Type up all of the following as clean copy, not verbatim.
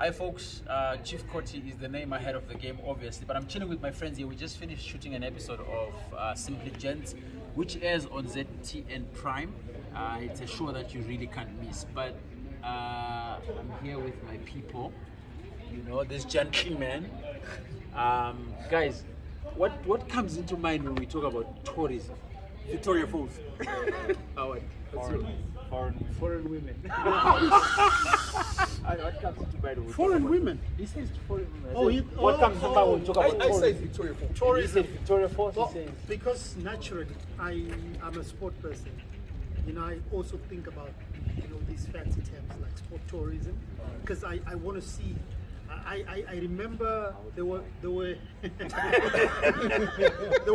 Hi folks, Chief Koti is the name ahead of the game obviously, but I'm chilling with my friends here. We just finished shooting an episode of Simply Gents, which airs on ZTN Prime. It's a show that you really can't miss, but I'm here with my people, you know, this gentleman. Guys, what comes into mind when we talk about tourism? Victoria Falls. Howard, Foreign women. what comes into mind when we Foreign talk about women. He says foreign women. Oh, What comes to mind when we talk about I say tourism? Victoria Falls. He Tourism. said Victoria Falls. Well, He says because naturally I'm a sport person. You know, I also think about, you know, these fancy terms like sport tourism, because I want to see. I remember there were there were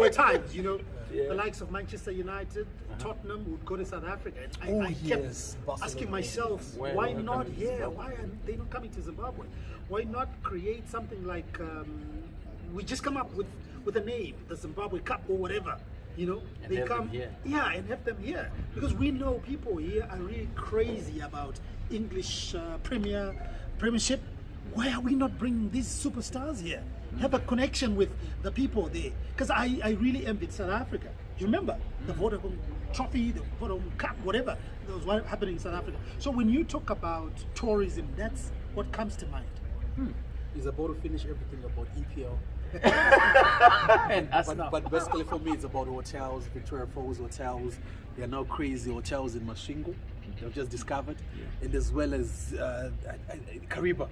times, you know, the likes of Manchester United, Tottenham would go to South Africa. And I kept asking myself, why not here? Why are they not coming to Zimbabwe? Why not create something like we just come up with a name, the Zimbabwe Cup or whatever. You know, And they have them come here. yeah, and have them here, because we know people here are really crazy about English Premiership. Why are we not bringing these superstars here? Have a connection with the people there, because I really envied South Africa. You remember the Vodacom Trophy, the Vodacom Cup, whatever that was happening in South Africa. So when you talk about tourism, that's what comes to mind. He's about to finish everything about EPL. And us now. But basically for me, it's about hotels, Victoria Falls hotels. They are now crazy hotels in Masvingo. They've just discovered. And as well as Kariba.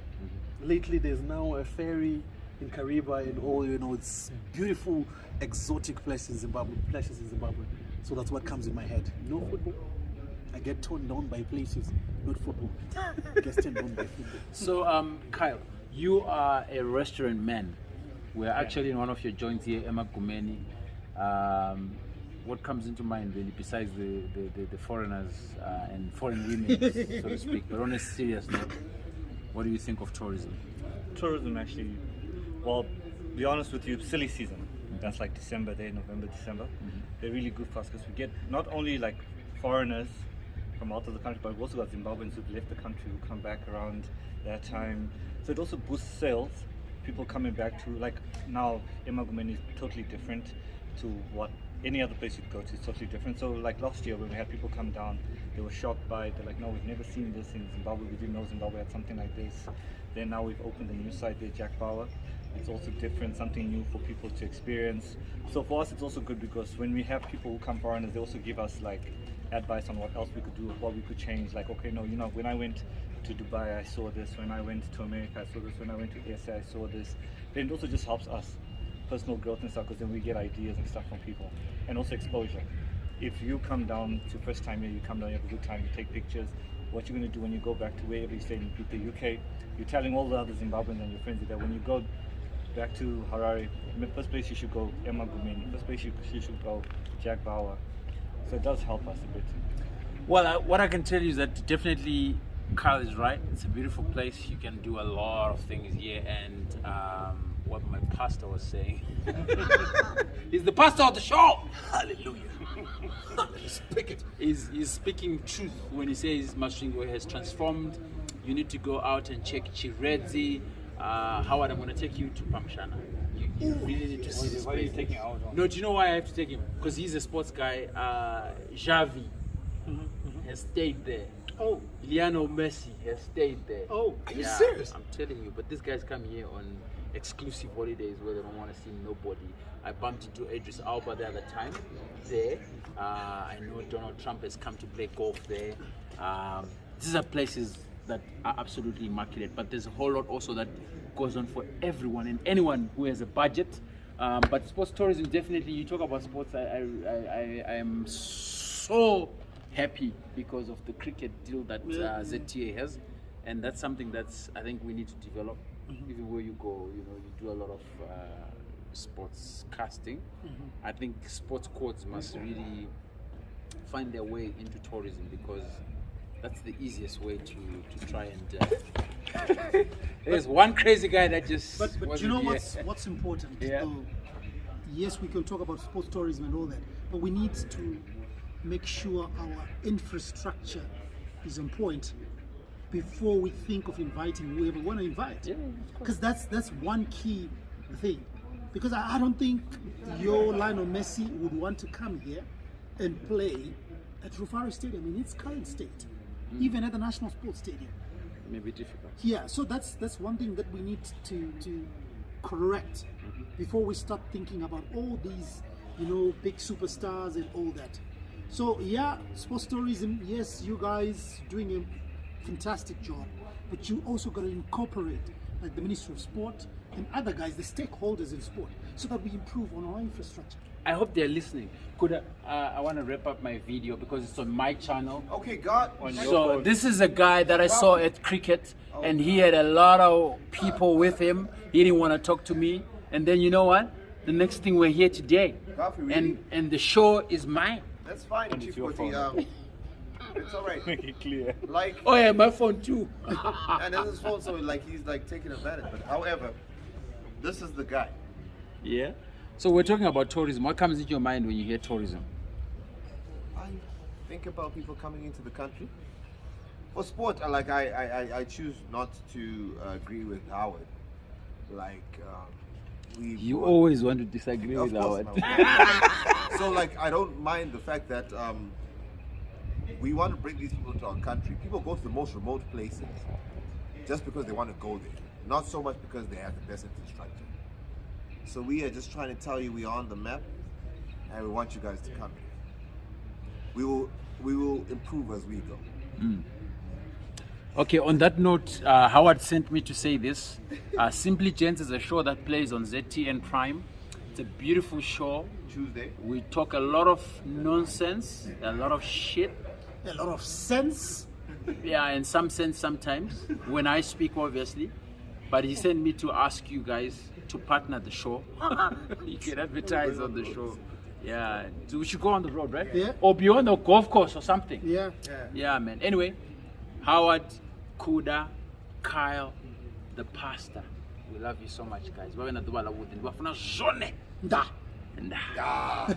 Lately, there's now a ferry in Kariba and all, you know, it's beautiful, exotic places in Zimbabwe. So that's what comes in my head. No football. I get toned down by places, not football. I get toned down by football. So, Kyle, you are a restaurant man. We're actually in one of your joints here, Emma Gumeni. What comes into mind really, besides the foreigners and foreign women, so to speak? But on a serious note, what do you think of tourism? tourism actually. Well, be honest with you, silly season. That's like December, November, December. They're really good for us because we get not only like foreigners from out of the country, but we've also got Zimbabweans who've left the country who come back around that time. So it also boosts sales. People coming back to, like now, Emagumeni is totally different to what any other place you'd go to. It's totally different. So like last year when we had people come down, they were shocked by it. They're like, no, we've never seen this in Zimbabwe. We didn't know Zimbabwe had something like this. Then now we've opened a new site there, Jack Bauer. It's also different, something new for people to experience. So for us, it's also good because when we have people who come foreigners, they also give us like advice on what else we could do, what we could change. Like, okay, no, you know, when I went to Dubai, I saw this. When I went to America, I saw this. When I went to SA, I saw this. Then it also just helps us, personal growth and stuff, because then we get ideas and stuff from people. And also exposure. If you come down to first time here, you come down, you have a good time, you take pictures. What you're going to do when you go back to wherever you stay in the UK, you're telling all the other Zimbabweans and your friends that when you go back to Harare, the first place you should go, Emagumeni. First place you should go, Jack Bauer. So it does help us a bit. Well, what I can tell you is that definitely Carl is right. It's a beautiful place. You can do a lot of things here, and what my pastor was saying. He's the pastor of the show. Hallelujah. Speak it. He's speaking truth when he says Masvingo has transformed. You need to go out and check Chiredzi. Howard, I'm going to take you to Pamshana. You really need to see this Why are you place. taking out? No, do you know why I have to take him? Because he's a sports guy. Xavi has stayed there. Oh, Lionel Messi has stayed there. oh, Are you serious? I'm telling you, but these guys come here on exclusive holidays where they don't want to see nobody. I bumped into Idris Alba the other time there. I know Donald Trump has come to play golf there. These are places that are absolutely immaculate, but there's a whole lot also that goes on for everyone and anyone who has a budget. But sports tourism, definitely, you talk about sports, I am so happy because of the cricket deal that ZTA has, and that's something that's I think we need to develop. Even where you go, you know, you do a lot of sports casting. I think sports courts must really find their way into tourism because that's the easiest way to try and. There's one crazy guy that just. but you wasn't know here. what's important? Yeah. Though, yes, we can talk about sports tourism and all that, but we need to make sure our infrastructure is on point. before we think of inviting whoever we want to invite. Yeah, Because that's one key thing. Because I don't think your Lionel Messi would want to come here and play at Rufari Stadium in its current state, even at the National Sports Stadium. maybe difficult. Yeah, so that's one thing that we need to correct before we start thinking about all these, big superstars and all that. So yeah, sports tourism, yes, you guys doing a fantastic job, but you also got to incorporate like the Ministry of Sport and other guys, the stakeholders in sport, so that we improve on our infrastructure. I hope they're listening. I want to wrap up my video because it's on my channel. Okay, God. So this is a guy that I saw at cricket, and he had a lot of people with him. He didn't want to talk to me, and then you know what? The next thing, we're here today, Coffee, really? and the show is mine. That's fine, And Chief it's your Koti. phone. It's all right. Make it clear. Like, Oh yeah, my phone too. and then his phone, so like he's like taking advantage. But however, this is the guy. Yeah. So we're talking about tourism. What comes into your mind when you hear tourism? I think about people coming into the country for sport. Like I choose not to agree with Howard. Like we. You always want to disagree Of with course Howard. not. So like I don't mind the fact that we want to bring these people to our country. People go to the most remote places just because they want to go there, not so much because they have the best infrastructure. So we are just trying to tell you we are on the map, and we want you guys to come here. We will improve as we go. Okay, on that note, Howard sent me to say this. Simply Gents is a show that plays on ZTN Prime. It's a beautiful show. Tuesday. We talk a lot of nonsense, a lot of shit. A lot of sense. Yeah, in some sense sometimes, when I speak obviously. But he sent me to ask you guys to partner the show. You can advertise on the show. Yeah, so we should go on the road, right? Yeah. Or be on the golf course or something. Yeah. Yeah, man. Anyway, Howard, Kuda, Kyle, the pastor. We love you so much, guys. We're going to do all the wood. We're going to zone. Da. And Ah.